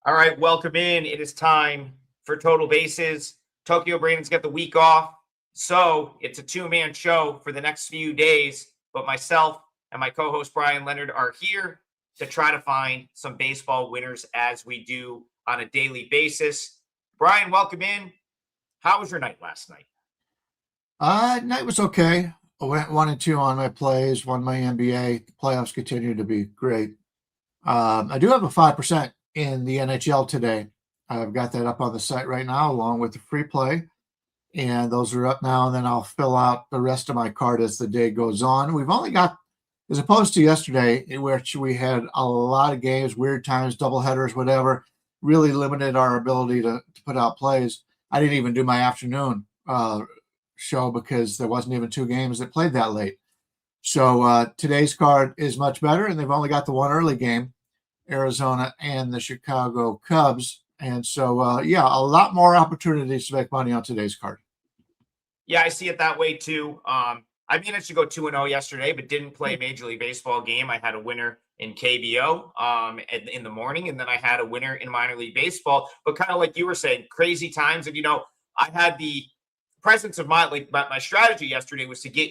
All right, welcome in. It is time for Total Bases. Tokyo Brandon's got the week off, so it's a two-man show for the next few days. But myself and my co-host Bryan Leonard are here to try to find some baseball winners as we do on a daily basis. Bryan, welcome in. How was your night last night? Night was okay. I went 1-2 on my plays, won my NBA. The playoffs continue to be great. I do have a 5% in the NHL today. I've got that up on the site right now, along with the free play. And those are up now, and then I'll fill out the rest of my card as the day goes on. We've only got, as opposed to yesterday, in which we had a lot of games, weird times, double headers, whatever, really limited our ability to put out plays. I didn't even do my afternoon show because there wasn't even two games that played that late. So today's card is much better, and they've only got the one early game, Arizona and the Chicago Cubs. And so, a lot more opportunities to make money on today's card. Yeah, I see it that way too. I managed to go 2-0 yesterday, but didn't play a Major League Baseball game. I had a winner in KBO in the morning, and then I had a winner in minor league baseball. But kind of like you were saying, crazy times. And, I had the presence of my strategy yesterday was to get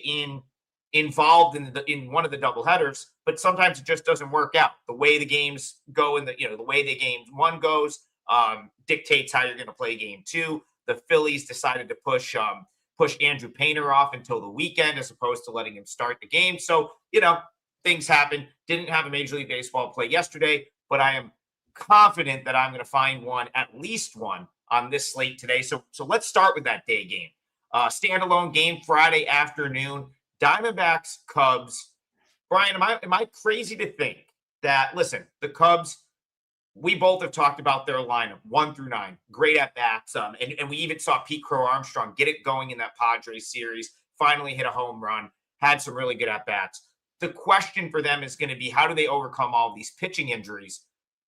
involved in one of the doubleheaders, but sometimes it just doesn't work out. The way the games go and the way the game one goes dictates how you're going to play game two. The Phillies decided to push Andrew Painter off until the weekend as opposed to letting him start the game. So, things happen. Didn't have a Major League Baseball play yesterday, but I am confident that I'm going to find at least one on this slate today. So let's start with that day game. Standalone game Friday afternoon, Diamondbacks, Cubs. Bryan, am I crazy to think that, listen, the Cubs, we both have talked about their lineup, 1 through 9, great at bats. And we even saw Pete Crow Armstrong get it going in that Padres series, finally hit a home run, had some really good at bats. The question for them is going to be, how do they overcome all these pitching injuries?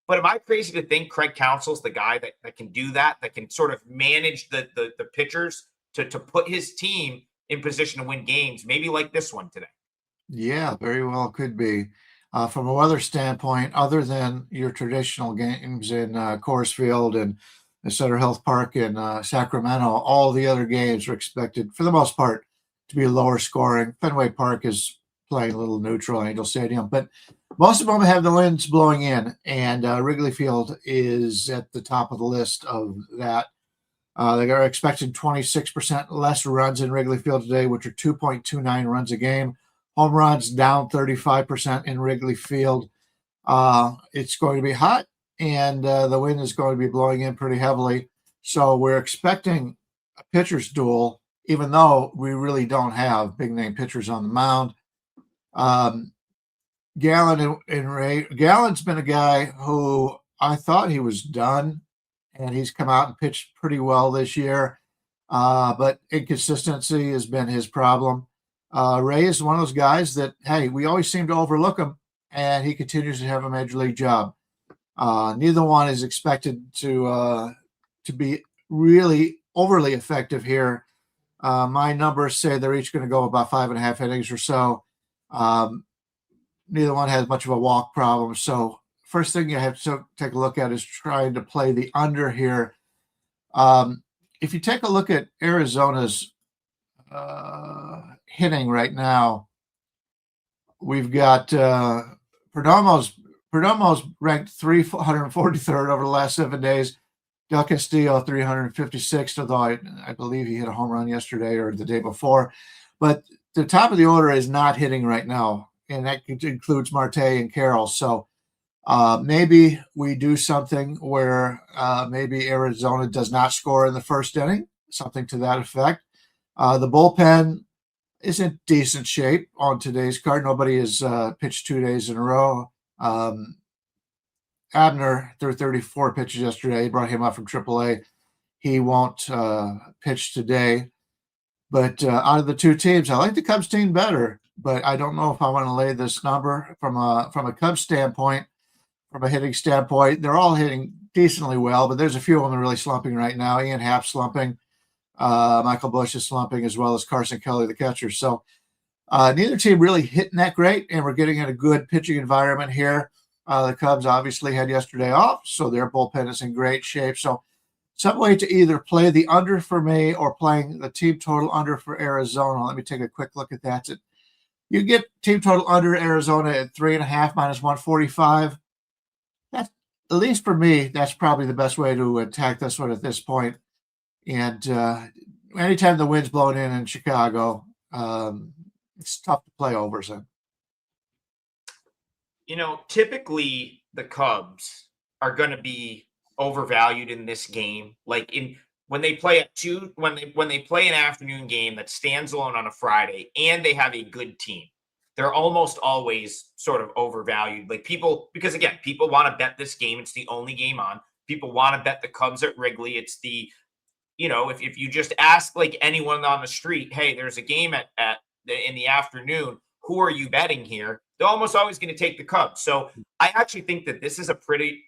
But am I crazy to think Craig Counsell's the guy that can do that can sort of manage the pitchers to put his team in position to win games, maybe like this one today? Yeah, very well could be. From a weather standpoint, other than your traditional games in Coors Field and Sutter Health Park in Sacramento, all the other games are expected, for the most part, to be lower scoring. Fenway Park is playing a little neutral, Angel Stadium, but most of them have the winds blowing in, and Wrigley Field is at the top of the list of that. They are expecting 26% less runs in Wrigley Field today, which are 2.29 runs a game. Home runs down 35% in Wrigley Field. It's going to be hot, and the wind is going to be blowing in pretty heavily. So we're expecting a pitcher's duel, even though we really don't have big-name pitchers on the mound. Gallen and Ray. Gallen's been a guy who I thought he was done, and he's come out and pitched pretty well this year. But inconsistency has been his problem. Ray is one of those guys that, hey, we always seem to overlook him, and he continues to have a major league job. Neither one is expected to be really overly effective here. My numbers say they're each going to go about 5.5 innings or so. Neither one has much of a walk problem. So first thing you have to take a look at is trying to play the under here. If you take a look at Arizona's hitting right now, we've got Perdomo's ranked 343rd over the last 7 days. Del Castillo 356th, although I believe he hit a home run yesterday or the day before. But the top of the order is not hitting right now, and that includes Marte and Carroll. So maybe we do something where maybe Arizona does not score in the first inning, something to that effect. The bullpen is in decent shape on today's card. Nobody has pitched 2 days in a row. Abner threw 34 pitches yesterday. Brought him up from AAA. He won't pitch today. But out of the two teams, I like the Cubs team better. But I don't know if I want to lay this number from a Cubs standpoint, from a hitting standpoint. They're all hitting decently well, but there's a few of them really slumping right now. Ian Happ slumping. Michael Busch is slumping, as well as Carson Kelly, the catcher. So neither team really hitting that great, and we're getting in a good pitching environment here. The Cubs obviously had yesterday off, so their bullpen is in great shape. So some way to either play the under for me or playing the team total under for Arizona. Let me take a quick look at that. You get team total under Arizona at 3.5 minus 145. That's, at least for me, that's probably the best way to attack this one at this point. And anytime the wind's blowing in Chicago, it's tough to play overs in. Typically the Cubs are going to be overvalued in this game. Like when they play when they play an afternoon game that stands alone on a Friday and they have a good team, they're almost always sort of overvalued. Like because again, people want to bet this game. It's the only game on. People want to bet the Cubs at Wrigley. It's if you just ask like anyone on the street, hey, there's a game in the afternoon, who are you betting here? They're almost always going to take the Cubs. So I actually think that this is a pretty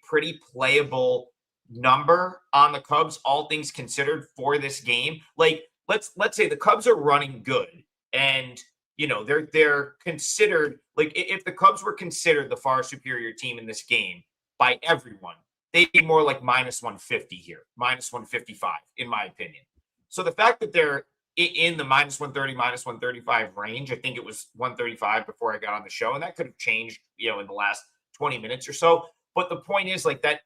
playable number on the Cubs, all things considered, for this game. Like let's say the Cubs are running good, and they're considered, like, if the Cubs were considered the far superior team in this game by everyone, they'd be more like minus 150 here, minus 155, in my opinion. So the fact that they're in the minus 130, minus 135 range, I think it was 135 before I got on the show, and that could have changed, in the last 20 minutes or so. But the point is, like, that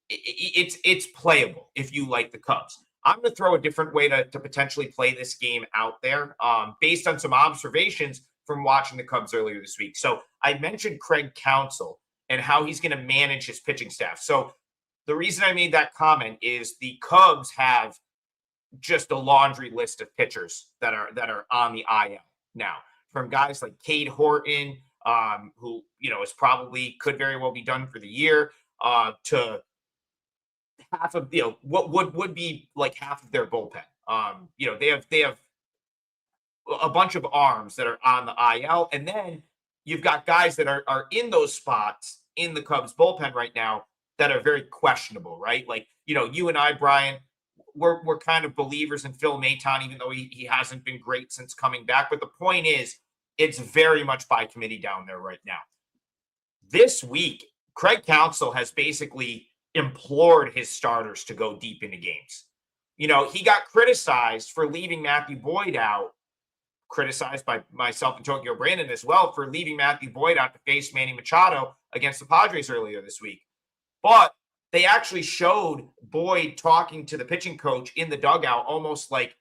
it's playable if you like the Cubs. I'm going to throw a different way to potentially play this game out there, based on some observations from watching the Cubs earlier this week. So I mentioned Craig Counsell and how he's going to manage his pitching staff. So the reason I made that comment is the Cubs have just a laundry list of pitchers that are on the IL now, from guys like Cade Horton, who is probably could very well be done for the year, to half of what would be like half of their bullpen. They have a bunch of arms that are on the IL, and then you've got guys that are in those spots in the Cubs bullpen right now that are very questionable, right? Like, you and I, Bryan, we're kind of believers in Phil Maton, even though he hasn't been great since coming back. But the point is, it's very much by committee down there right now. This week, Craig Counsell has basically implored his starters to go deep into games. He got criticized for leaving Matthew Boyd out, criticized by myself and Tokyo Brandon as well, for leaving Matthew Boyd out to face Manny Machado against the Padres earlier this week. But they actually showed Boyd talking to the pitching coach in the dugout, almost like,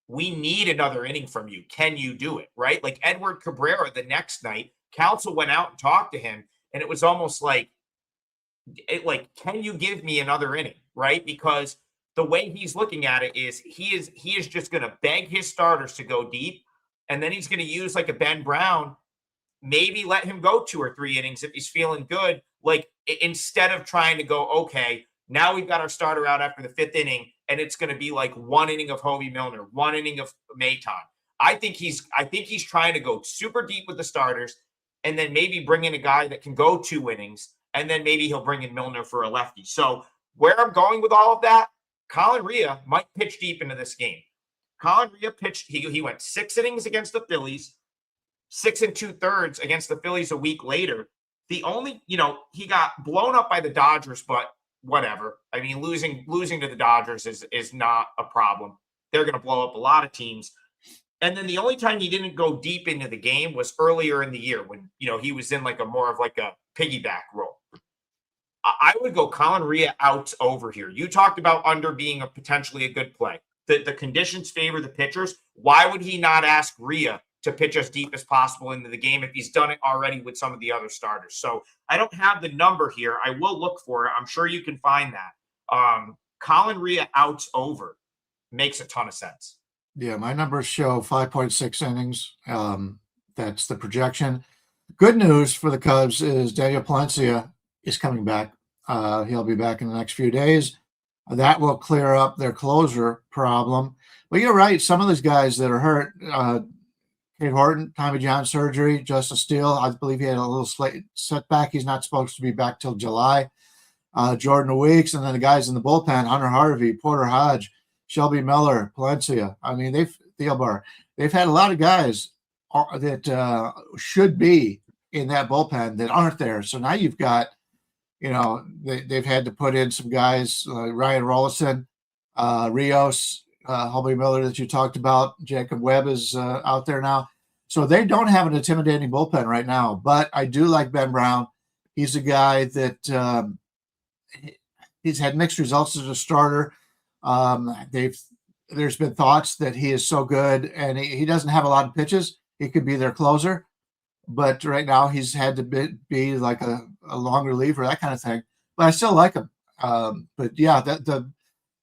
we need another inning from you. Can you do it? Right? Like Edward Cabrera the next night, Counsell went out and talked to him, and it was almost like, can you give me another inning? Right? Because the way he's looking at it is he is just going to beg his starters to go deep, and then he's going to use like a Ben Brown, maybe let him go 2 or 3 innings if he's feeling good. Like, instead of trying to go, okay, now we've got our starter out after the 5th inning, and it's going to be like 1 inning of Hovey Milner, 1 inning of Maton. I think he's trying to go super deep with the starters, and then maybe bring in a guy that can go 2 innings, and then maybe he'll bring in Milner for a lefty. So where I'm going with all of that, Colin Rea might pitch deep into this game. Colin Rea pitched, he went 6 innings against the Phillies, 6 2/3 against the Phillies a week later. The only, he got blown up by the Dodgers, but whatever. I mean, losing to the Dodgers is not a problem. They're going to blow up a lot of teams. And then the only time he didn't go deep into the game was earlier in the year when, he was in like a more of like a piggyback role. I would go Colin Rea out over here. You talked about under being potentially a good play. The conditions favor the pitchers. Why would he not ask Rea to pitch as deep as possible into the game if he's done it already with some of the other starters? So I don't have the number here. I will look for it. I'm sure you can find that. Colin Rea outs over makes a ton of sense. Yeah, my numbers show 5.6 innings. That's the projection. Good news for the Cubs is Daniel Palencia is coming back. He'll be back in the next few days. That will clear up their closer problem. But you're right. Some of these guys that are hurt, Cade Horton, Tommy John surgery, Justin Steele, I believe he had a little setback. He's not supposed to be back till July. Jordan Weeks, and then the guys in the bullpen, Hunter Harvey, Porter Hodge, Shelby Miller, Palencia. I mean, they've had a lot of guys that should be in that bullpen that aren't there. So now you've got they've had to put in some guys, Ryan Rollison, Rios, Holby Miller that you talked about. Jacob Webb is out there now. So they don't have an intimidating bullpen right now. But I do like Ben Brown. He's a guy that he's had mixed results as a starter. There's been thoughts that he is so good, and he doesn't have a lot of pitches. He could be their closer. But right now he's had to be like a long reliever, that kind of thing. But I still like him. But yeah, the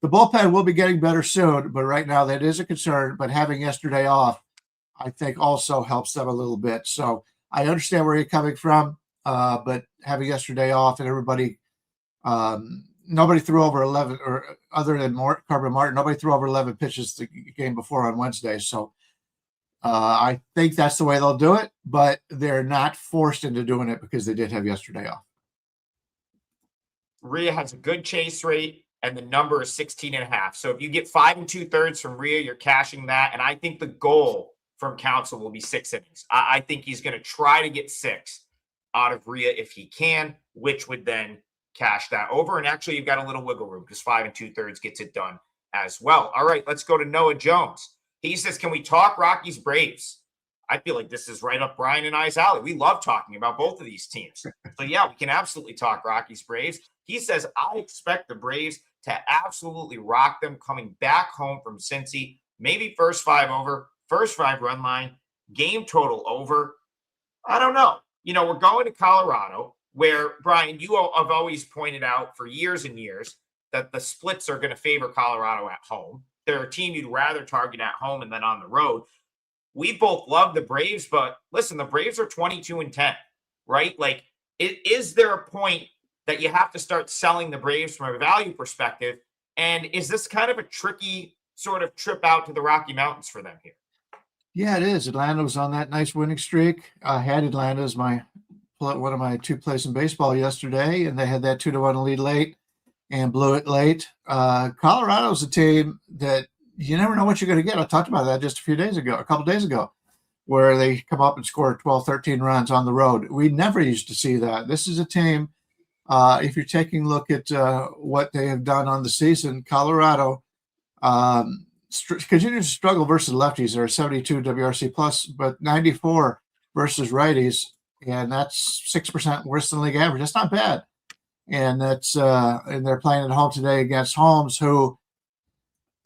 bullpen will be getting better soon. But right now that is a concern. But having yesterday off, I think also helps them a little bit. So I understand where you're coming from. But having yesterday off and everybody, nobody threw over 11, or other than Corbin Martin, nobody threw over 11 pitches the game before on Wednesday. So I think that's the way they'll do it, but they're not forced into doing it because they did have yesterday off. Rhea has a good chase rate, and the number is 16.5. So if you get 5 2/3 from Rhea, you're cashing that. And I think the goal from Council will be 6 innings. I think he's going to try to get 6 out of Rhea if he can, which would then cash that over. And actually, you've got a little wiggle room because 5 2/3 gets it done as well. All right, let's go to Noah Jones. He says, can we talk Rockies Braves? I feel like this is right up Bryan and I's alley. We love talking about both of these teams. So yeah, we can absolutely talk Rockies Braves. He says, I expect the Braves to absolutely rock them coming back home from Cincy. Maybe first 5 over, first 5 run line, game total over. I don't know. We're going to Colorado, where, Bryan, you have always pointed out for years and years that the splits are going to favor Colorado at home. They're a team you'd rather target at home and then on the road. We both love the Braves, but listen, the Braves are 22-10, right? Like, is there a point that you have to start selling the Braves from a value perspective? And is this kind of a tricky sort of trip out to the Rocky Mountains for them here? Yeah, it is. Atlanta was on that nice winning streak. I had Atlanta as one of my 2 plays in baseball yesterday, and they had that 2-1 lead late and blew it late. Colorado's a team that you never know what you're going to get. I talked about that just a couple days ago, where they come up and score 12, 13 runs on the road. We never used to see that. This is a team, if you're taking a look at what they have done on the season, Colorado continues to struggle versus lefties. They're 72 WRC plus, but 94 versus righties, and that's 6% worse than league average. That's not bad. And that's and they're playing at home today against Holmes, who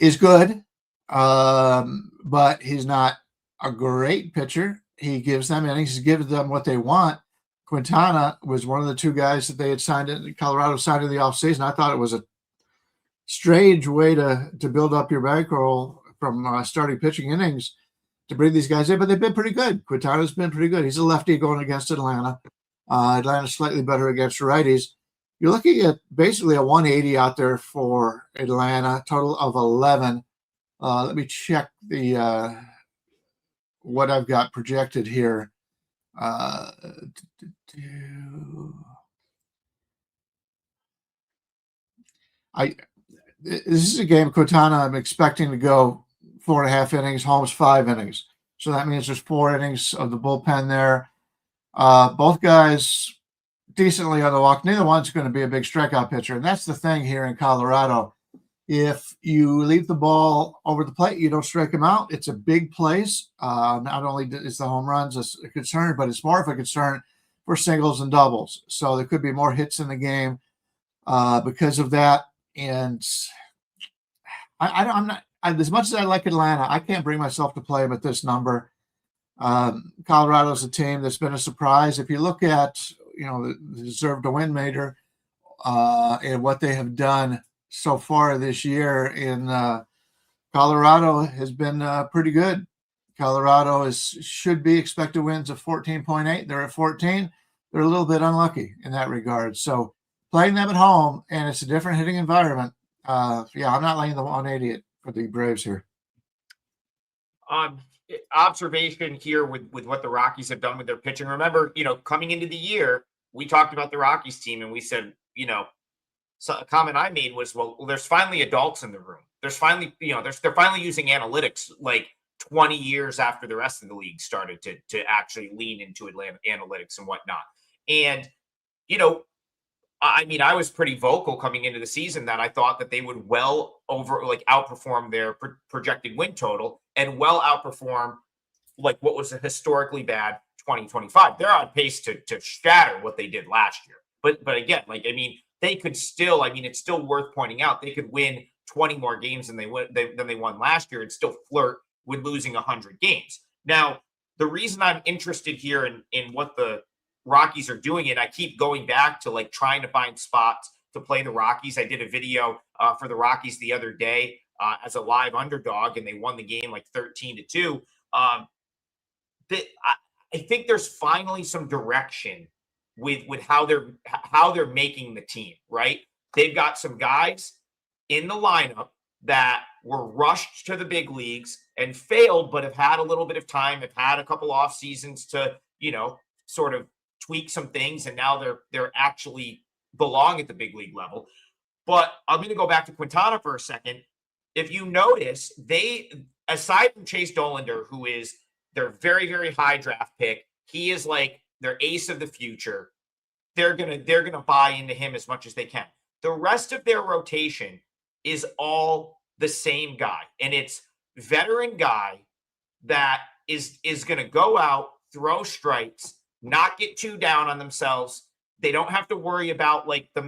is good, but he's not a great pitcher. He gives them innings. He gives them what they want. Quintana was one of the 2 guys that they had signed in Colorado signed in the offseason. I thought it was a strange way to build up your bankroll from starting pitching innings to bring these guys in, but they've been pretty good. Quintana's been pretty good. He's a lefty going against Atlanta. Atlanta's slightly better against righties. You're looking at basically a 180 out there for Atlanta, total of 11. Let me check the what I've got projected here. This is a game, Quintana, I'm expecting to go 4.5 innings, Holmes 5 innings. So that means there's 4 innings of the bullpen there. Both guys decently on the walk. Neither one's going to be a big strikeout pitcher. And that's the thing here in Colorado. If you leave the ball over the plate, you don't strike them out. It's a big place. Not only is the home runs a concern, but it's more of a concern for singles and doubles. So there could be more hits in the game because of that. And I'm not, as much as I like Atlanta, I can't bring myself to play them at this number. Colorado's a team that's been a surprise. If you look at, the deserve to win major and what they have done so far this year in Colorado has been pretty good. Colorado should be expected wins of 14.8. They're at 14. They're a little bit unlucky in that regard. So playing them at home, and it's a different hitting environment. I'm not laying the 180 for the Braves here. Observation here with what the Rockies have done with their pitching. Remember, coming into the year, we talked about the Rockies team, and we said, so a comment I made was, well, there's finally adults in the room. There's finally, they're finally using analytics like 20 years after the rest of the league started to actually lean into analytics and whatnot. And, I mean, I was pretty vocal coming into the season that I thought that they would outperform their projected win total and well outperform like what was a historically bad 2025. They're on pace to shatter what they did last year. But again, like I mean, they could still. I mean, it's still worth pointing out they could win 20 more games than they won last year and still flirt with losing 100 games. Now, the reason I'm interested here in what the Rockies are doing, and I keep going back to like trying to find spots to play the Rockies. I did a video for the Rockies the other day as a live underdog, and they won the game like 13-2. I think there's finally some direction with how they're making the team, right? They've got some guys in the lineup that were rushed to the big leagues and failed, but have had a little bit of time, have had a couple off seasons to, sort of tweak some things, and now they're actually belong at the big league level. But I'm going to go back to Quintana for a second. If you notice, they, aside from Chase Dollander, who is their very, very high draft pick, he is like their ace of the future. They're gonna buy into him as much as they can. The rest of their rotation is all the same guy, and it's veteran guy that is going to go out, throw strikes, not get too down on themselves. They don't have to worry about like the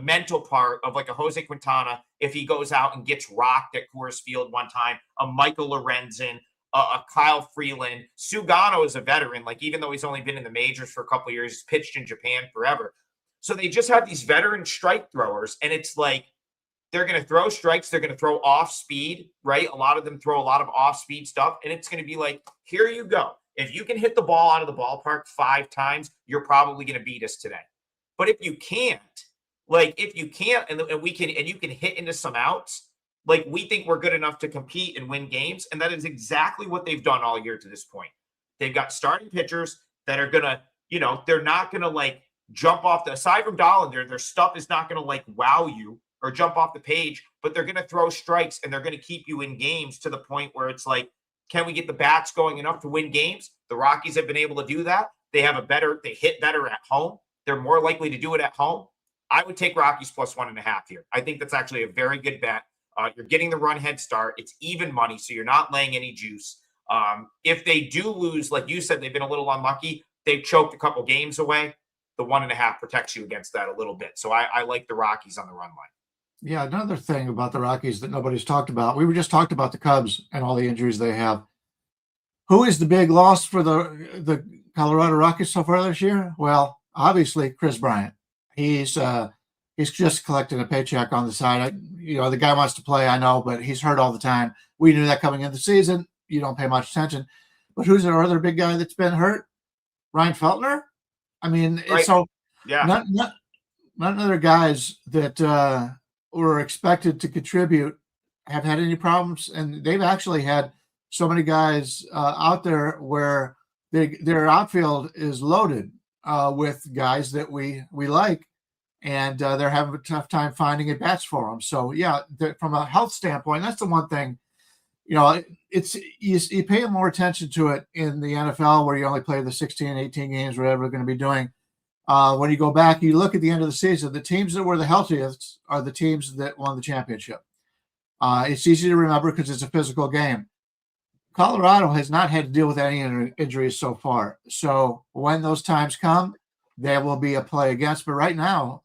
mental part of like a Jose Quintana if he goes out and gets rocked at Coors Field one time, a Michael Lorenzen, a Kyle Freeland. Sugano is a veteran. Like, even though he's only been in the majors for a couple of years, he's pitched in Japan forever. So they just have these veteran strike throwers, and it's like they're going to throw strikes. They're going to throw off speed, right? A lot of them throw a lot of off speed stuff, and it's going to be like, here you go. If you can hit the ball out of the ballpark 5 times, you're probably going to beat us today. But if you can't, and you can hit into some outs, like, we think we're good enough to compete and win games. And that is exactly what they've done all year to this point. They've got starting pitchers that are going to, they're not going to like jump off aside from Dollander, their stuff is not going to like wow you or jump off the page, but they're going to throw strikes and they're going to keep you in games to the point where it's like, can we get the bats going enough to win games? The Rockies have been able to do that. They hit better at home. They're more likely to do it at home. I would take Rockies plus 1.5 here. I think that's actually a very good bet. You're getting the run head start. It's even money, so you're not laying any juice. If they do lose, like you said, they've been a little unlucky. They've choked a couple games away. The 1.5 protects you against that a little bit. So I like the Rockies on the run line. Yeah, another thing about the Rockies that nobody's talked about. We were just talked about the Cubs and all the injuries they have. Who is the big loss for the Colorado Rockies so far this year? Well, obviously Chris Bryant. He's just collecting a paycheck on the side. The guy wants to play, I know, but he's hurt all the time. We knew that coming into the season. You don't pay much attention. But who's our other big guy that's been hurt? Ryan Feltner? I mean, right. So yeah, not other guys that were expected to contribute have had any problems, and they've actually had so many guys out there where their outfield is loaded with guys that we like. And they're having a tough time finding at bats for them. So, yeah, from a health standpoint, that's the one thing. It's you pay more attention to it in the NFL where you only play the 16, 18 games, whatever we're going to be doing. When you go back, you look at the end of the season, the teams that were the healthiest are the teams that won the championship. It's easy to remember because it's a physical game. Colorado has not had to deal with any injuries so far. So when those times come, there will be a play against. But right now,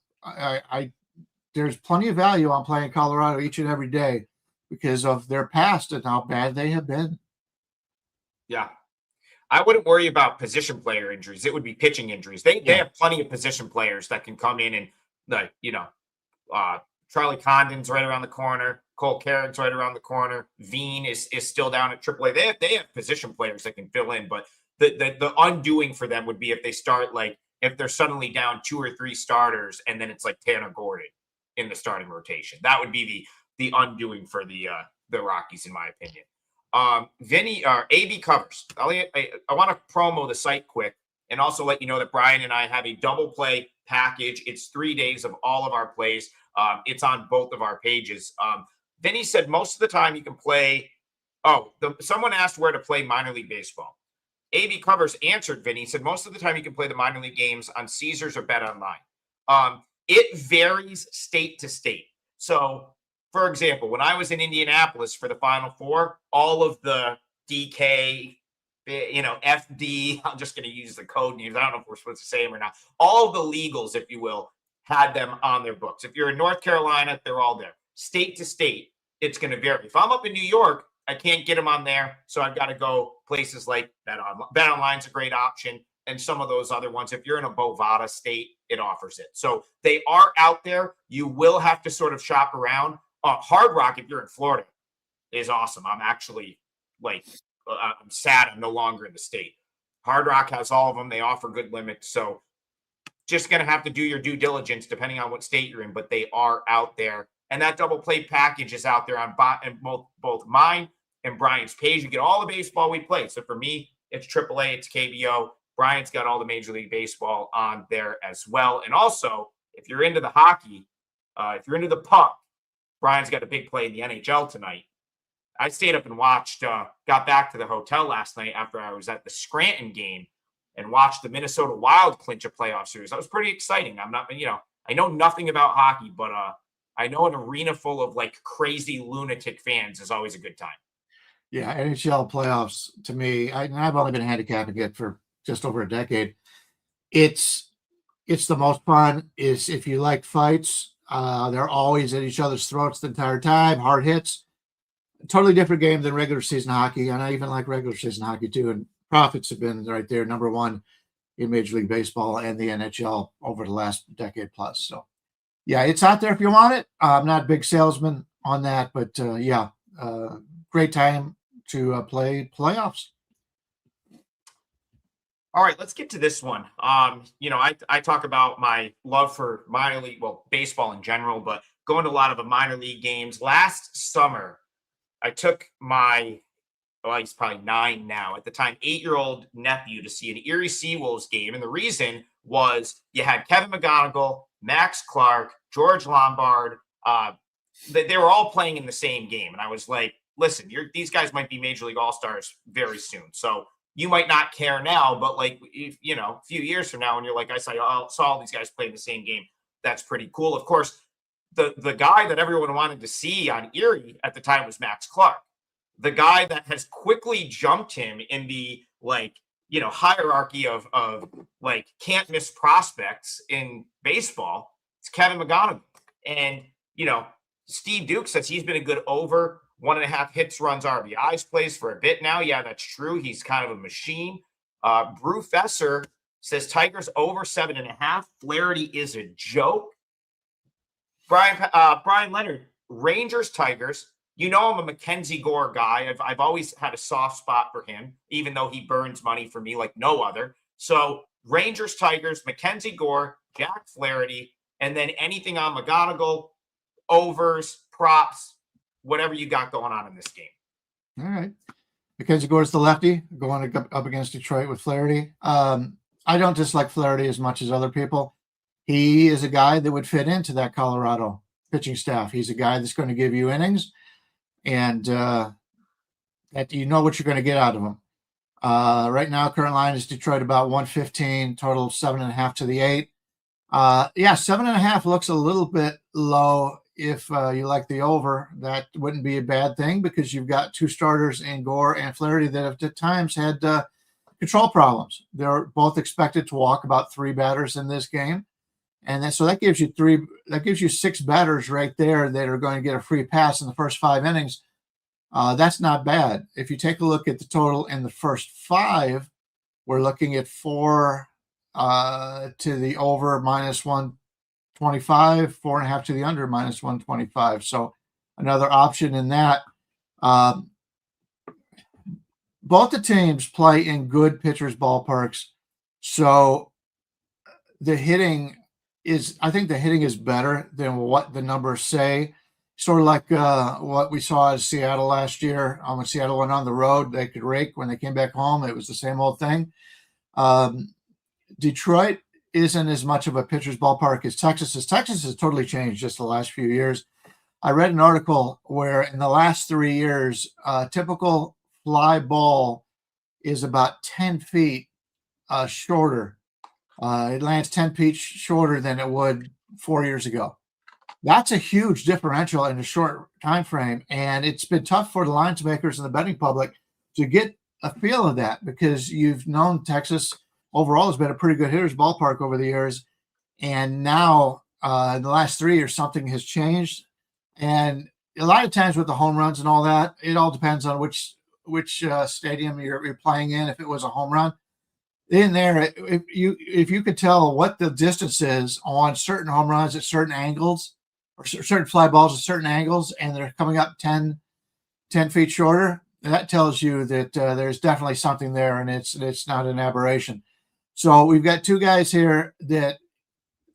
there's plenty of value on playing Colorado each and every day because of their past and how bad they have been. Yeah. I wouldn't worry about position player injuries. It would be pitching injuries. They have plenty of position players that can come in and Charlie Condon's right around the corner. Cole Carrick's right around the corner. Veen is still down at AAA. They have position players that can fill in, but the undoing for them would be if they start if they're suddenly down 2 or 3 starters and then it's like Tanner Gordon in the starting rotation. That would be the undoing for the Rockies, in my opinion. Vinny or AB covers. I want to promo the site quick and also let you know that Bryan and I have a double play package. It's 3 days of all of our plays. It's on both of our pages. Vinny said most of the time you can play. Someone asked where to play minor league baseball. AB Covers answered Vinny, said most of the time you can play the minor league games on Caesars or Bet Online. It varies state to state. So, for example, when I was in Indianapolis for the Final Four, all of the DK, FD, I'm just going to use the code names. I don't know if we're supposed to say them or not. All the legals, if you will, had them on their books. If you're in North Carolina, they're all there. State to state, it's going to vary. If I'm up in New York, I can't get them on there. So I've got to go places like BetOnline's a great option. And some of those other ones, if you're in a Bovada state, it offers it. So they are out there. You will have to sort of shop around. Hard Rock, if you're in Florida, is awesome. I'm actually I'm sad I'm no longer in the state. Hard Rock has all of them. They offer good limits. So just going to have to do your due diligence depending on what state you're in, but they are out there. And that double play package is out there on both mine and Bryan's page. You get all the baseball we play. So for me, it's AAA, it's KBO. Bryan's got all the Major League Baseball on there as well. And also, if you're into the hockey, if you're into the puck, Bryan's got a big play in the NHL tonight. I stayed up and watched, got back to the hotel last night after I was at the Scranton game and watched the Minnesota Wild clinch a playoff series. That was pretty exciting. I'm not, I know nothing about hockey, but I know an arena full of like crazy lunatic fans is always a good time. Yeah, NHL playoffs to me, I've only been handicapping it for just over a decade. It's the most fun. Is if you like fights, they're always at each other's throats the entire time. Hard hits. Totally different game than regular season hockey, and I even like regular season hockey too. And profits have been right there, number one in Major League Baseball and the NHL over the last decade plus. So, yeah, it's out there if you want it. I'm not a big salesman on that, but great time to play playoffs. All right, let's get to this one. I talk about my love for minor league, baseball in general, but going to a lot of the minor league games. Last summer, I took my, he's probably 9 now, at the time, 8-year-old nephew to see an Erie Seawolves game. And the reason was you had Kevin McGonigal, Max Clark, George Lombard. They were all playing in the same game. And I was like, listen, these guys might be Major League All-Stars very soon. So you might not care now, but a few years from now, when you're like, I saw all these guys play in the same game, that's pretty cool. Of course, the guy that everyone wanted to see on Erie at the time was Max Clark. The guy that has quickly jumped him in the hierarchy of can't miss prospects in baseball. It's Kevin McGonigal. And, Steve Duke says he's been a good over 1.5 hits, runs, RBIs plays for a bit now. Yeah, that's true. He's kind of a machine. Brew Fesser says Tigers over 7.5. Flaherty is a joke. Brian Leonard, Rangers, Tigers. I'm a Mackenzie Gore guy. I've always had a soft spot for him, even though he burns money for me like no other. So Rangers, Tigers, Mackenzie Gore, Jack Flaherty, and then anything on McGonigal, overs, props, whatever you got going on in this game. All right. Mackenzie Gore's the lefty going up against Detroit with Flaherty. I don't dislike Flaherty as much as other people. He is a guy that would fit into that Colorado pitching staff. He's a guy that's going to give you innings, and that you know what you're going to get out of him. Right now, current line is Detroit about 115, total 7.5 to the 8. 7.5 looks a little bit low. If you like the over, that wouldn't be a bad thing because you've got 2 starters in Gore and Flaherty that have at times had control problems. They're both expected to walk about 3 batters in this game. And then, so that gives you 6 batters right there that are going to get a free pass in the first 5 innings. That's not bad. If you take a look at the total in the first 5, we're looking at 4 to the over minus 125, 4.5 to the under minus 125. So another option in that. Both the teams play in good pitchers' ballparks. So I think the hitting is better than what the numbers say. Sort of like what we saw in Seattle last year. When Seattle went on the road, they could rake. When they came back home, it was the same old thing. Detroit isn't as much of a pitcher's ballpark as Texas is. Texas has totally changed just the last few years. I read an article where in the last 3 years, typical fly ball is about 10 feet shorter. It lands 10 feet shorter than it would 4 years ago. That's a huge differential in a short time frame, and it's been tough for the lines makers and the betting public to get a feel of that, because you've known Texas overall has been a pretty good hitters ballpark over the years, and now in the last 3 years something has changed. And a lot of times with the home runs and all that, it all depends on which stadium you're playing in. If it was a home run in there, if you could tell what the distance is on certain home runs at certain angles, or certain fly balls at certain angles, and they're coming up 10 feet shorter, that tells you that there's definitely something there, and it's not an aberration. So we've got two guys here that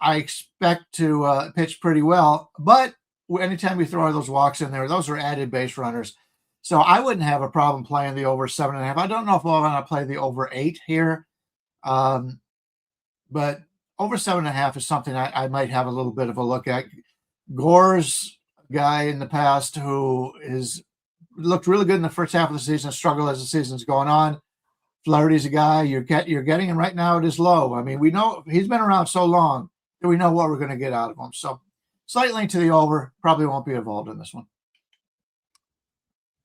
I expect to pitch pretty well, but anytime we throw those walks in there, those are added base runners. So I wouldn't have a problem playing the over 7.5. I don't know if I'm going to play the over 8 here, but over 7.5 is something I might have a little bit of a look at. Gore's guy in the past who is looked really good in the first half of the season, struggled as the season's going on. Flaherty's a guy you're getting him right now at his low. I mean, we know he's been around so long that we know what we're going to get out of him. So slightly to the over, probably won't be involved in this one.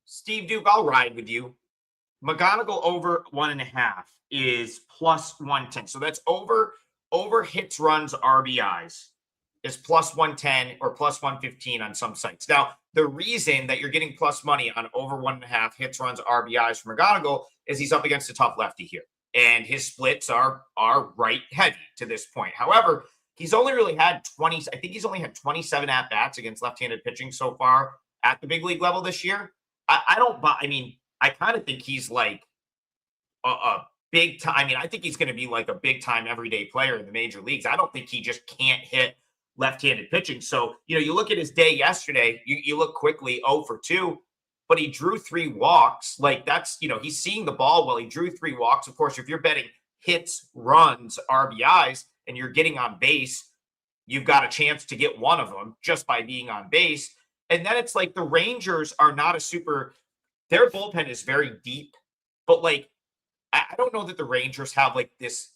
Steve Duke, I'll ride with you. McGonigal over 1.5 is plus 110. So that's over hits, runs, RBIs is plus 110 or plus 115 on some sites. Now, the reason that you're getting plus money on over 1.5 hits, runs, RBIs from McGonigal is he's up against a tough lefty here, and his splits are right heavy to this point. However, he's only really had 20. I think he's only had 27 at bats against left-handed pitching so far at the big league level this year. I kind of think he's like a big time. I mean, I think he's going to be like a big time everyday player in the major leagues. I don't think he just can't hit left-handed pitching. So, you look at his day yesterday, you look quickly 0 for 2, but he drew 3 walks. Like that's, he's seeing the ball well. He drew 3 walks. Of course, if you're betting hits, runs, RBIs, and you're getting on base, you've got a chance to get one of them just by being on base. And then it's like the Rangers are not their bullpen is very deep, but like, I don't know that the Rangers have these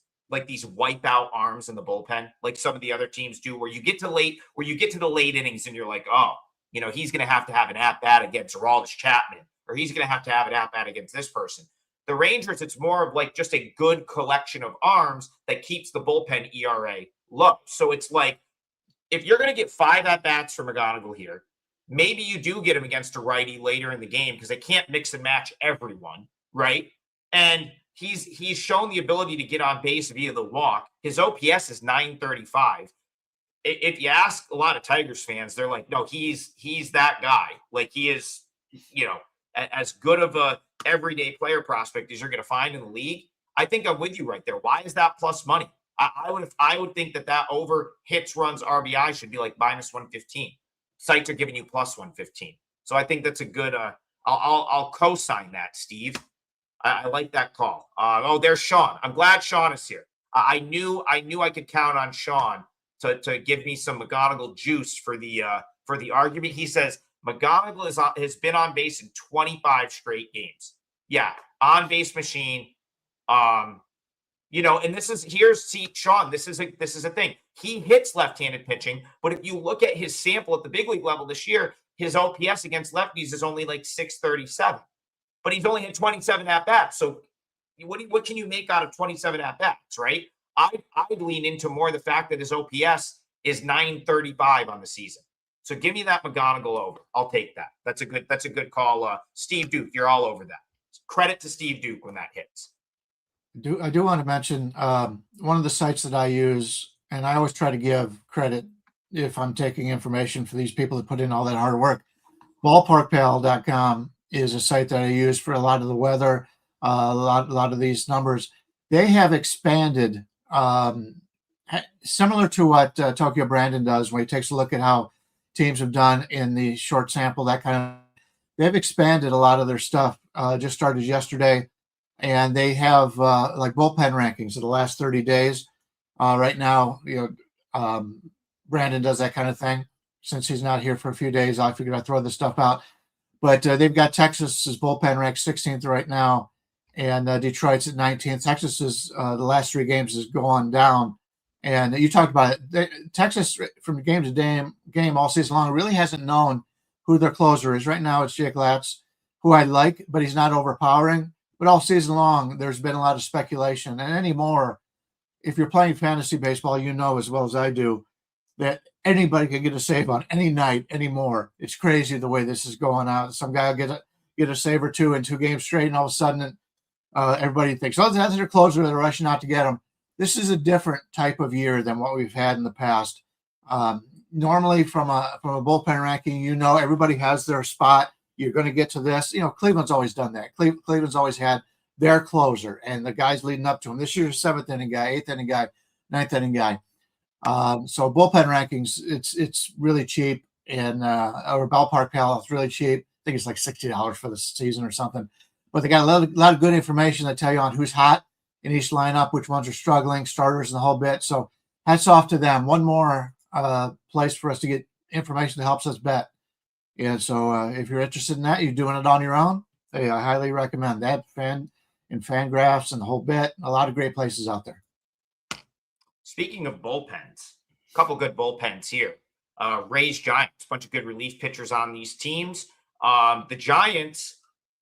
wipeout arms in the bullpen, like some of the other teams do, where you get to the late innings and you're like, oh, he's going to have an at-bat against Aroldis Chapman, or he's going to have an at-bat against this person. The Rangers, it's more of like just a good collection of arms that keeps the bullpen ERA low. So it's like, if you're going to get 5 at-bats from McGonigal here, maybe you do get him against a righty later in the game because they can't mix and match everyone, right? And he's shown the ability to get on base via the walk. His OPS is 935. If you ask a lot of Tigers fans, they're like, no, he's that guy. Like he is, as good of a everyday player prospect as you're going to find in the league. I think I'm with you right there. Why is that plus money? I would think that over hits, runs, RBI should be like minus 115. Sites are giving you plus 115. So I think that's a good, I'll co-sign that, Steve. I like that call. There's Sean. I'm glad Sean is here. I knew I could count on Sean to give me some McGonigal juice for the argument. He says McGonigal has been on base in 25 straight games. Yeah, on base machine. And Sean, this is a thing. He hits left-handed pitching, but if you look at his sample at the big league level this year, his OPS against lefties is only like 637. But he's only had 27 at-bats. So what can you make out of 27 at-bats, right? I'd lean into more the fact that his OPS is 935 on the season. So give me that McGonigal over. I'll take that. That's a good call. Steve Duke, you're all over that. Credit to Steve Duke when that hits. I do want to mention one of the sites that I use, and I always try to give credit if I'm taking information for these people that put in all that hard work. Ballparkpal.com is a site that I use for a lot of the weather, a lot of these numbers. They have expanded, similar to what Tokyo Brandon does, when he takes a look at how teams have done in the short sample, that kind of. They've expanded a lot of their stuff. Just started yesterday. And they have like bullpen rankings of the last 30 days. Right now, Brandon does that kind of thing. Since he's not here for a few days, I figured I'd throw this stuff out. But they've got Texas's bullpen ranked 16th right now, and Detroit's at 19th. Texas's the last 3 games has gone down, And you talked about it. Texas, from game to game all season long, really hasn't known who their closer is. Right now, it's Jake Latz, who I like, but he's not overpowering. But all season long, there's been a lot of speculation. And anymore, if you're playing fantasy baseball, you know as well as I do that anybody can get a save on any night anymore. It's crazy the way this is going out. Some guy will get a save or two in 2 games straight, and all of a sudden everybody thinks, oh, that's their closer. They're rushing out to get them. This is a different type of year than what we've had in the past. Normally, from a bullpen ranking, you know everybody has their spot. You're going to get to this. You know, Cleveland's always done that. Cleveland's always had their closer and the guys leading up to him. This year's 7th inning guy, 8th inning guy, 9th inning guy. So bullpen rankings, it's really cheap, and or Ballpark Pal, it's really cheap. I think it's like $60 for the season or something. But they got a lot of good information that tell you on who's hot in each lineup, which ones are struggling, starters, and the whole bit. So hats off to them. One more place for us to get information that helps us bet. And so if you're interested in that, you're doing it on your own, I highly recommend that. Fangraphs and the whole bit. A lot of great places out there. Speaking of bullpens, a couple good bullpens here. Rays, Giants, bunch of good relief pitchers on these teams. The Giants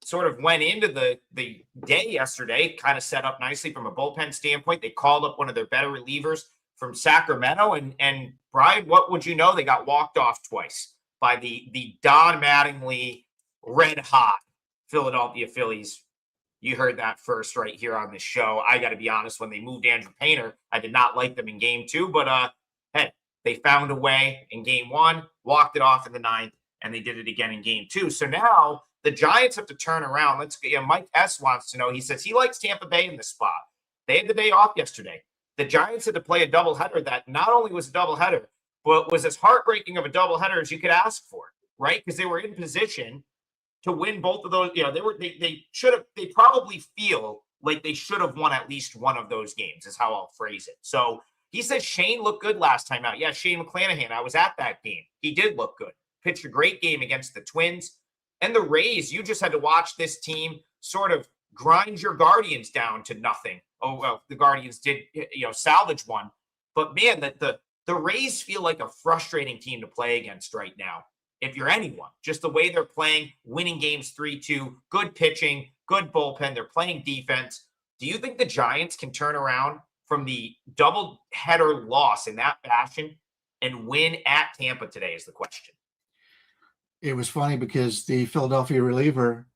sort of went into the day yesterday, kind of set up nicely from a bullpen standpoint. They called up one of their better relievers from Sacramento. And Bryan, what would you know? They got walked off twice by the Don Mattingly red hot Philadelphia Phillies. You heard that first right here on the show. I got to be honest, when they moved Andrew Painter, I did not like them in game 2, but hey, they found a way in game 1, walked it off in the 9th, and they did it again in game 2. So now the Giants have to turn around. Mike S. wants to know, he says he likes Tampa Bay in this spot. They had the day off yesterday. The Giants had to play a doubleheader that not only was a doubleheader, but was as heartbreaking of a doubleheader as you could ask for, right? Because they were in position to win both of those. You know, they probably feel like they should have won at least one of those games, is how I'll phrase it. So he says Shane looked good last time out. Yeah, Shane McClanahan, I was at that game. He did look good. Pitched a great game against the Twins. And the Rays, you just had to watch this team sort of grind your Guardians down to nothing. Oh, well, the Guardians did, salvage one. But man, the Rays feel like a frustrating team to play against right now. If you're anyone, just the way they're playing, winning games 3-2, good pitching, good bullpen, they're playing defense. Do you think the Giants can turn around from the double header loss in that fashion and win at Tampa today is the question. It was funny because the Philadelphia reliever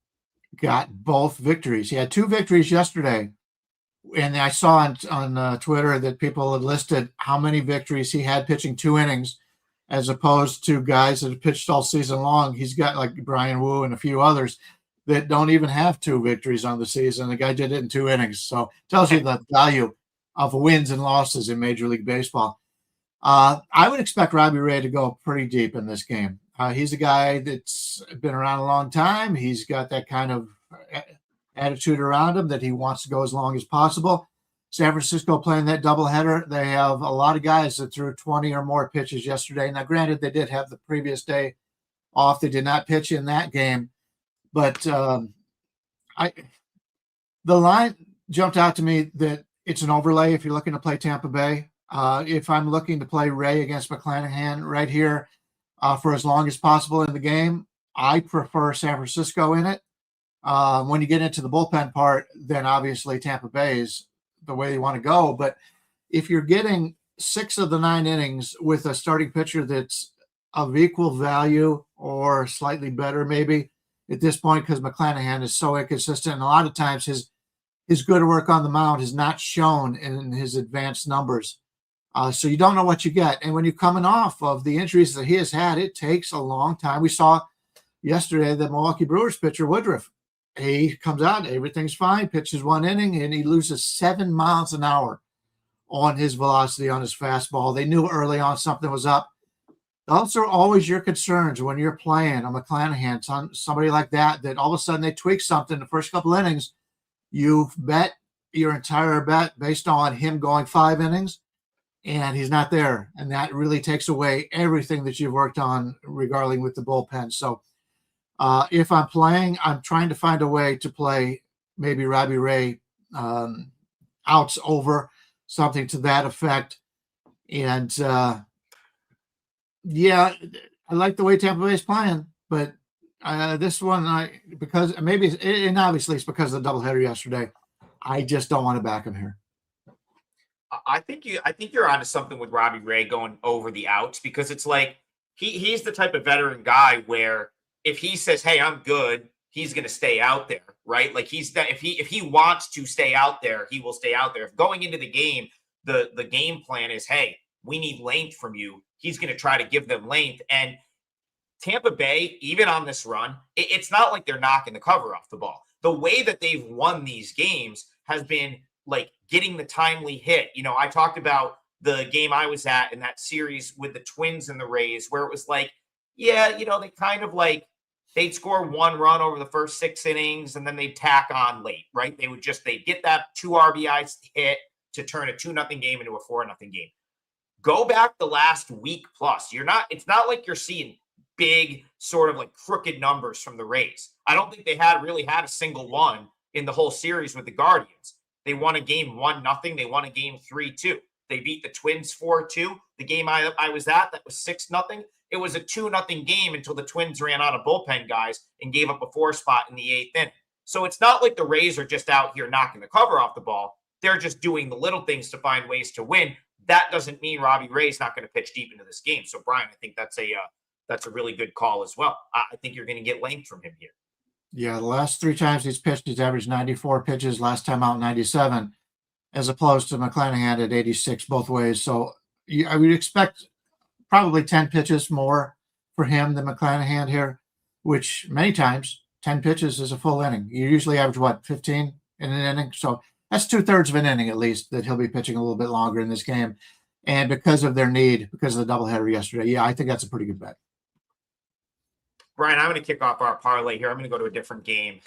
got both victories. He had 2 victories yesterday. And I saw on Twitter that people had listed how many victories he had pitching 2 innings, as opposed to guys that have pitched all season long. He's got like Bryan Wu and a few others that don't even have 2 victories on the season. The guy did it in 2 innings. So it tells you the value of wins and losses in Major League Baseball. I would expect Robbie Ray to go pretty deep in this game. He's a guy that's been around a long time. He's got that kind of attitude around him that he wants to go as long as possible. San Francisco playing that doubleheader. They have a lot of guys that threw 20 or more pitches yesterday. Now, granted, they did have the previous day off. They did not pitch in that game. But the line jumped out to me that it's an overlay if you're looking to play Tampa Bay. If I'm looking to play Ray against McClanahan right here for as long as possible in the game, I prefer San Francisco in it. When you get into the bullpen part, then obviously Tampa Bay is the way you want to go. But if you're getting 6 of the 9 innings with a starting pitcher that's of equal value or slightly better maybe at this point, because McClanahan is so inconsistent, and a lot of times his good work on the mound is not shown in his advanced numbers. So you don't know what you get. And when you're coming off of the injuries that he has had, it takes a long time. We saw yesterday the Milwaukee Brewers pitcher, Woodruff. He comes out, everything's fine, pitches 1 inning, and he loses 7 miles an hour on his velocity on his fastball. They knew early on something was up. Those are always your concerns when you're playing a McClanahan, somebody like that all of a sudden they tweak something the first couple innings. You've bet your entire bet based on him going 5 innings, and he's not there. And that really takes away everything that you've worked on regarding with the bullpen. So if I'm playing, I'm trying to find a way to play maybe Robbie Ray outs over, something to that effect. And yeah, I like the way Tampa Bay is playing, but this one, because maybe, and obviously it's because of the doubleheader yesterday, I just don't want to back him here. I think you're onto something with Robbie Ray going over the outs, because it's like he's the type of veteran guy where if he says, "Hey, I'm good," he's going to stay out there, right? Like he's that if he wants to stay out there, he will stay out there. If going into the game, the game plan is, "Hey, we need length from you," he's going to try to give them length. And Tampa Bay, even on this run, it's not like they're knocking the cover off the ball. The way that they've won these games has been like getting the timely hit. I talked about the game I was at in that series with the Twins and the Rays, where it was like, yeah, they kind of like they'd score one run over the first 6 innings and then they'd tack on late, right? They'd get that 2 RBI hit to turn a 2-0 game into a 4-0 game. Go back the last week plus. It's not like you're seeing big sort of like crooked numbers from the Rays. I don't think they really had a single one in the whole series with the Guardians. They won a game 1-0. They won a game 3-2. They beat the Twins 4-2. The game I was at, that was 6-0. It was a 2-0 game until the Twins ran out of bullpen guys and gave up a 4 spot in the 8th inning. So it's not like the Rays are just out here knocking the cover off the ball. They're just doing the little things to find ways to win. That doesn't mean Robbie Ray's not going to pitch deep into this game. So, Brian, I think that's a really good call as well. I think you're going to get length from him here. Yeah, the last 3 times he's pitched, he's averaged 94 pitches. Last time out, 97, as opposed to McClanahan at 86 both ways. So I would expect probably 10 pitches more for him than McClanahan here, which many times 10 pitches is a full inning. You usually average 15 in an inning. So that's 2/3 of an inning at least that he'll be pitching a little bit longer in this game. And because of their need, because of the doubleheader yesterday, yeah, I think that's a pretty good bet. Brian, I'm going to kick off our parlay here. I'm going to go to a different game.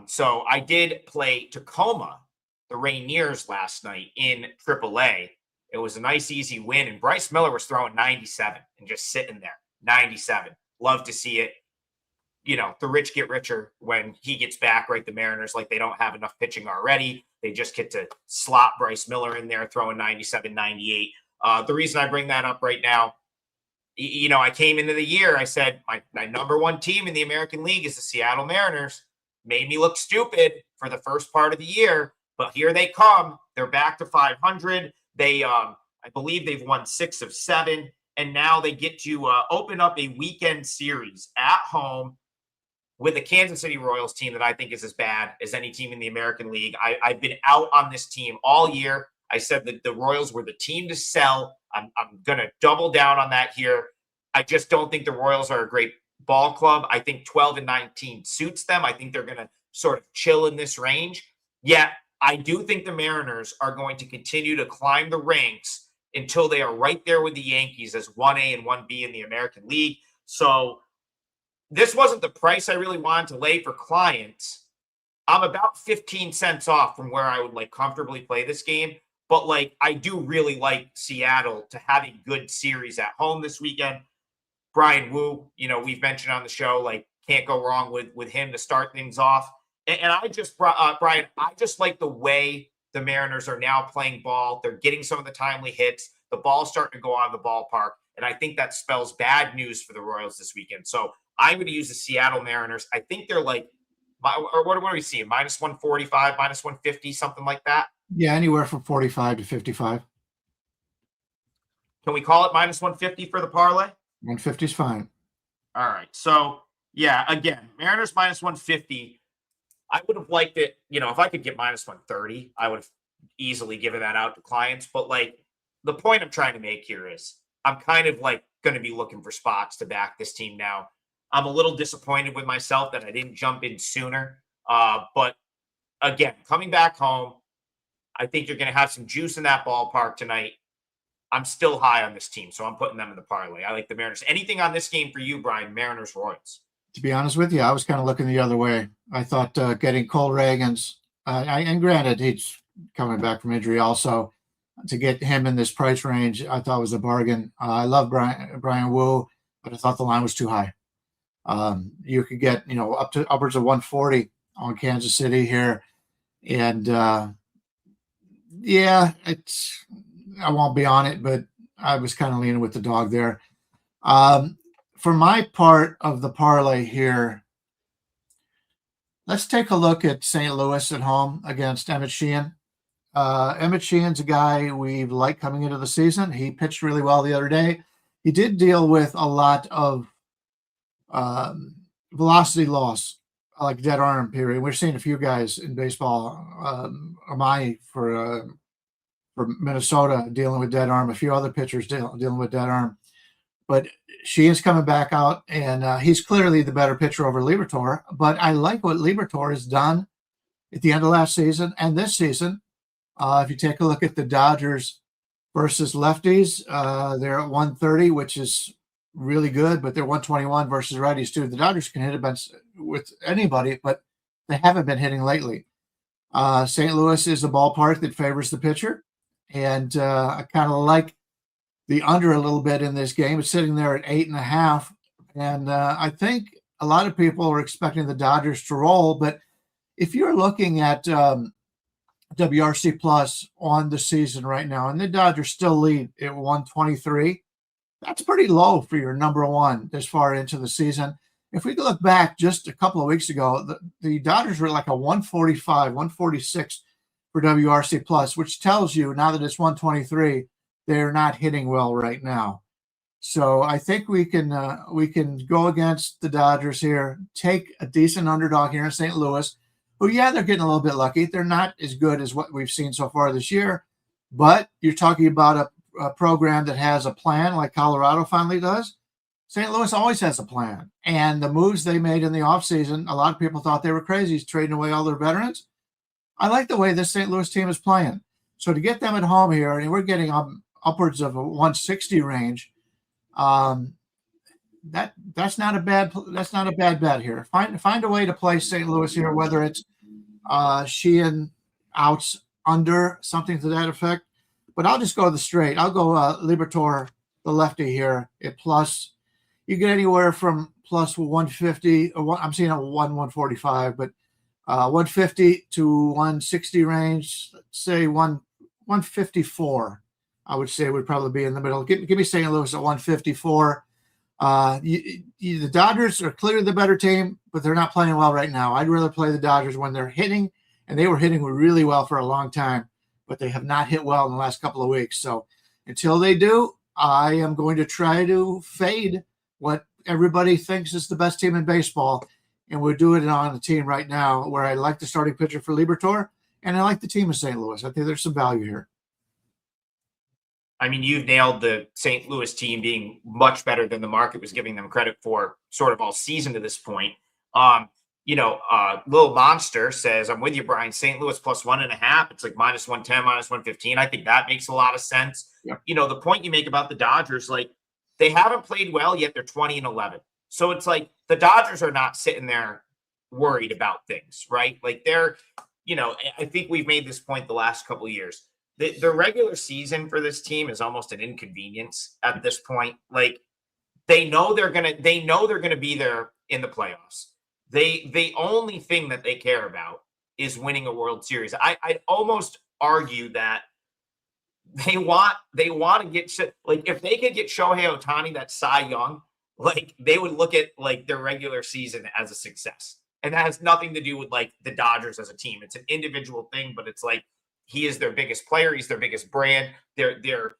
So I did play Tacoma, the Rainiers, last night in AAA. It was a nice, easy win. And Bryce Miller was throwing 97 and just sitting there. 97. Love to see it. The rich get richer when he gets back, right? The Mariners, like they don't have enough pitching already. They just get to slot Bryce Miller in there, throwing 97, 98. The reason I bring that up right now, I came into the year, I said my number one team in the American League is the Seattle Mariners. Made me look stupid for the first part of the year, but here they come. They're back to 500. They, I believe they've won 6 of 7, and now they get to open up a weekend series at home with the Kansas City Royals team that I think is as bad as any team in the American League. I've been out on this team all year. I said that the Royals were the team to sell. I'm going to double down on that here. I just don't think the Royals are a great ball club. I think 12-19 suits them. I think they're going to sort of chill in this range. Yet, I do think the Mariners are going to continue to climb the ranks until they are right there with the Yankees as 1A and 1B in the American League. So this wasn't the price I really wanted to lay for clients. I'm about 15 cents off from where I would comfortably play this game. But I do really like Seattle to have a good series at home this weekend. Bryan Woo, we've mentioned on the show, can't go wrong with him to start things off. And I just, Brian, I just like the way the Mariners are now playing ball. They're getting some of the timely hits. The ball's starting to go out of the ballpark. And I think that spells bad news for the Royals this weekend. So I'm going to use the Seattle Mariners. I think they're or what are we seeing? -145, -150, something like that. Yeah, anywhere from 45 to 55. Can we call it -150 for the parlay? 150 is fine. All right. So, yeah, again, Mariners -150. I would have liked it, if I could get -130, I would have easily given that out to clients. But, the point I'm trying to make here is I'm kind of, going to be looking for spots to back this team now. I'm a little disappointed with myself that I didn't jump in sooner. But, again, coming back home, I think you're going to have some juice in that ballpark tonight. I'm still high on this team, so I'm putting them in the parlay. I like the Mariners. Anything on this game for you, Brian? Mariners, Royals. To be honest with you, I was kind of looking the other way. I thought getting Cole Reagans, and granted, he's coming back from injury also, to get him in this price range, I thought was a bargain. I love Bryan Woo, but I thought the line was too high. You could get, up to upwards of 140 on Kansas City here. And, yeah, I won't be on it, but I was kind of leaning with the dog there. For my part of the parlay here, let's take a look at St. Louis at home against Emmett Sheehan. Emmett Sheehan's a guy we like coming into the season. He pitched really well the other day. He did deal with a lot of velocity loss, like dead arm period. We're seeing a few guys in baseball, Amai for Minnesota dealing with dead arm, a few other pitchers dealing with dead arm. But Sheehan's coming back out, and he's clearly the better pitcher over Liberatore. But I like what Liberatore has done at the end of last season and this season. If you take a look at the Dodgers versus lefties, they're at 130, which is really good, but they're 121 versus righties too. The Dodgers can hit it with anybody, but they haven't been hitting lately. St. Louis is a ballpark that favors the pitcher, and I kind of like the under a little bit in this game. It's sitting there at 8.5, and I think a lot of people are expecting the Dodgers to roll, but if you're looking at WRC plus on the season right now, and the Dodgers still lead at 123, that's pretty low for your number one this far into the season. If we look back just a couple of weeks ago, the Dodgers were like a 145, 146 for WRC plus, which tells you now that it's 123, they're not hitting well right now. So I think we can go against the Dodgers here, take a decent underdog here in St. Louis. Well, yeah, they're getting a little bit lucky. They're not as good as what we've seen so far this year, but you're talking about a program that has a plan like Colorado finally does. St. Louis always has a plan. And the moves they made in the offseason, a lot of people thought they were crazy, trading away all their veterans. I like the way this St. Louis team is playing. So to get them at home here, and we're getting upwards of a 160 range, that's not a bad bet here. Find a way to play St. Louis here, whether it's Sheehan outs under, something to that effect. But I'll just go the straight. I'll go Liberatore, the lefty here at plus. You get anywhere from plus 150. I'm seeing a 145, but 150 to 160 range. Let's say 154. I would say would probably be in the middle. Give me St. Louis at 154. The Dodgers are clearly the better team, but they're not playing well right now. I'd rather play the Dodgers when they're hitting, and they were hitting really well for a long time, but they have not hit well in the last couple of weeks. So until they do, I am going to try to fade what everybody thinks is the best team in baseball, and we're doing it on the team right now where I like the starting pitcher for Liberatore, and I like the team of St. Louis. I think there's some value here. I mean, you've nailed the St. Louis team being much better than the market was giving them credit for sort of all season to this point. Little Monster says, I'm with you, Brian. St. Louis plus 1.5. It's like minus 110, minus 115. I think that makes a lot of sense. Yeah. The point you make about the Dodgers, like they haven't played well yet. They're 20-11. So it's like the Dodgers are not sitting there worried about things, right? Like they're, I think we've made this point the last couple of years. The regular season for this team is almost an inconvenience at this point. Like they know they're gonna be there in the playoffs. The only thing that they care about is winning a World Series. I'd almost argue that they want to get, like, if they could get Shohei Ohtani, that Cy Young, like they would look at like their regular season as a success. And that has nothing to do with like the Dodgers as a team. It's an individual thing, but it's like he is their biggest player. He's their biggest brand. They're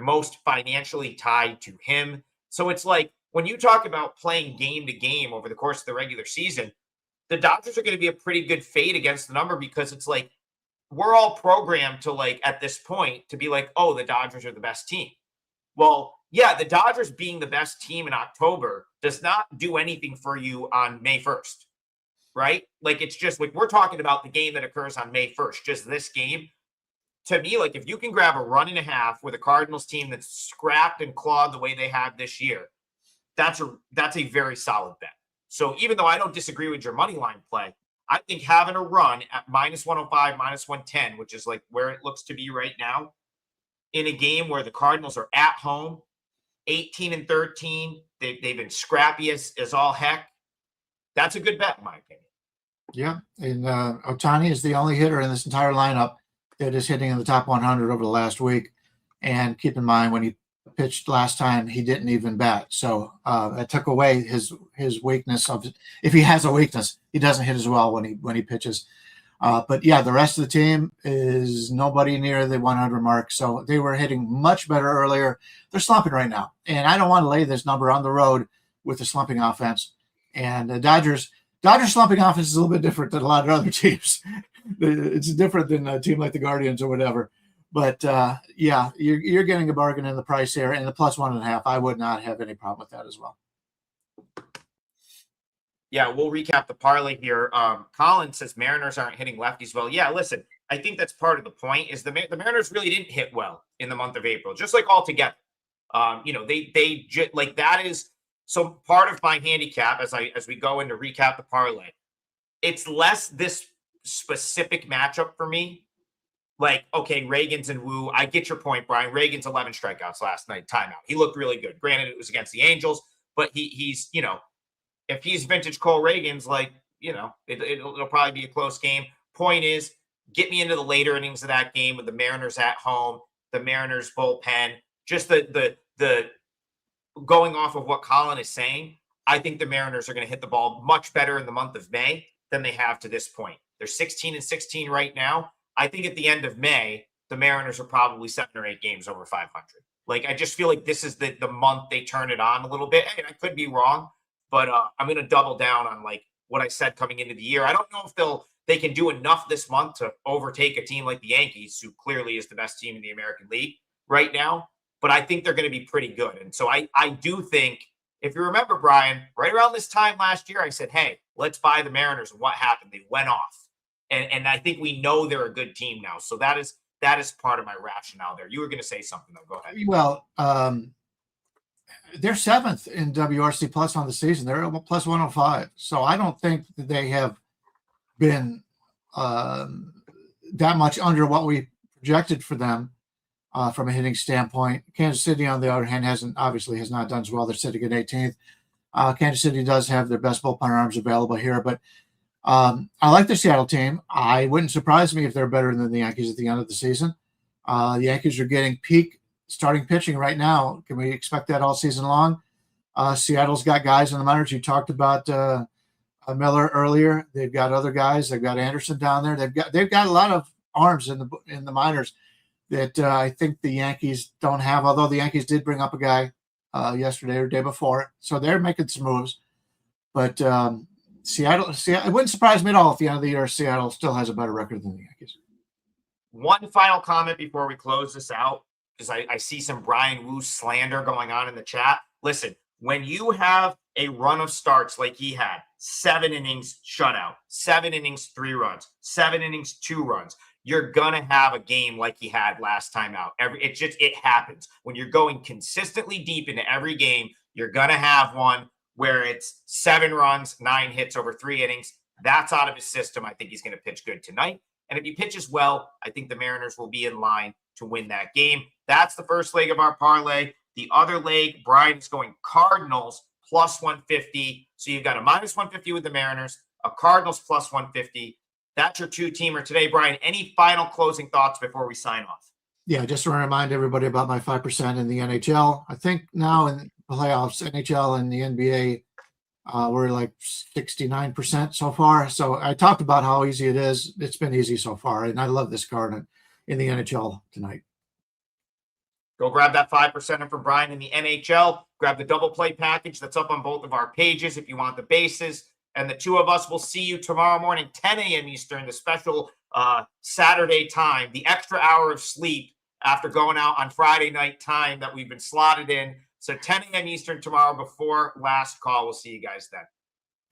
most financially tied to him. So it's like when you talk about playing game to game over the course of the regular season, the Dodgers are going to be a pretty good fade against the number because it's like we're all programmed to like at this point to be like, oh, the Dodgers are the best team. Well, yeah, the Dodgers being the best team in October does not do anything for you on May 1st. Right? Like, it's just like we're talking about the game that occurs on May 1st, just this game. To me, like if you can grab a 1.5 with a Cardinals team that's scrapped and clawed the way they have this year, that's a very solid bet. So even though I don't disagree with your money line play, I think having a run at minus 105, minus 110, which is like where it looks to be right now, in a game where the Cardinals are at home, 18-13, they've been scrappy as all heck. That's a good bet, in my opinion. Yeah, and Ohtani is the only hitter in this entire lineup that is hitting in the top 100 over the last week. And keep in mind, when he pitched last time, he didn't even bat. So that took away his weakness of, if he has a weakness, he doesn't hit as well when he pitches. But yeah, the rest of the team is nobody near the 100 mark. So they were hitting much better earlier. They're slumping right now. And I don't want to lay this number on the road with the slumping offense. And the Dodgers slumping offense is a little bit different than a lot of other teams. It's different than a team like the Guardians or whatever. But yeah, you're getting a bargain in the price here, and the plus 1.5. I would not have any problem with that as well. Yeah, we'll recap the parlay here. Colin says Mariners aren't hitting lefties well. Yeah, listen, I think that's part of the point. Is the Mariners really didn't hit well in the month of April, just like altogether. They like that is so part of my handicap as we go into recap the parlay. It's less this specific matchup for me. Like, okay, Reagan's and Wu. I get your point, Brian. Reagan's 11 strikeouts last night, timeout. He looked really good. Granted, it was against the Angels, but he's if he's vintage Cole Reagan's, like, it'll probably be a close game. Point is, get me into the later innings of that game with the Mariners at home, the Mariners bullpen. Just the going off of what Colin is saying, I think the Mariners are going to hit the ball much better in the month of May than they have to this point. They're 16-16 right now. I think at the end of May, the Mariners are probably 7 or 8 games over 500. Like, I just feel like this is the month they turn it on a little bit. And I could be wrong, but I'm going to double down on like what I said coming into the year. I don't know if they can do enough this month to overtake a team like the Yankees, who clearly is the best team in the American League right now. But I think they're going to be pretty good. And so I do think, if you remember, Brian, right around this time last year, I said, hey, let's buy the Mariners. And what happened? They went off. And I think we know they're a good team now. So that is part of my rationale there. You were going to say something, though. Go ahead. Well, they're 7th in WRC plus on the season. They're plus 105. So I don't think that they have been that much under what we projected for them from a hitting standpoint. Kansas City, on the other hand, has not done as well. They're sitting at 18th. Kansas City does have their best bullpen arms available here, but I like the Seattle team. I wouldn't surprise me if they're better than the Yankees at the end of the season. The Yankees are getting peak starting pitching right now. Can we expect that all season long? Seattle's got guys in the minors. You talked about Miller earlier. They've got other guys. They've got Anderson down there. They've got a lot of arms in the minors that I think the Yankees don't have. Although the Yankees did bring up a guy yesterday or day before, so they're making some moves. But Seattle, it wouldn't surprise me at all if at the end of the year Seattle still has a better record than the Yankees. One final comment before we close this out, because I see some Brian Wu slander going on in the chat. Listen, when you have a run of starts like he had, 7 innings shutout, 7 innings 3 runs, 7 innings 2 runs, you're gonna have a game like he had last time out. It happens. When you're going consistently deep into every game, you're gonna have one where it's 7 runs, 9 hits over 3 innings. That's out of his system. I think he's going to pitch good tonight. And if he pitches well, I think the Mariners will be in line to win that game. That's the first leg of our parlay. The other leg, Brian's going Cardinals plus 150. So you've got a minus 150 with the Mariners, a Cardinals plus 150. That's your 2-teamer today, Brian. Any final closing thoughts before we sign off? Yeah, just to remind everybody about my 5% in the NHL. I think now in playoffs, NHL and the NBA, we're like 69% so far. So I talked about how easy it is. It's been easy so far, and I love this card in the NHL tonight. Go grab that 5% from Brian in the NHL. Grab the double play package that's up on both of our pages if you want the bases. And the two of us will see you tomorrow morning, 10 a.m. Eastern, the special Saturday time, the extra hour of sleep after going out on Friday night time that we've been slotted in. So 10 a.m. Eastern tomorrow before last call. We'll see you guys then.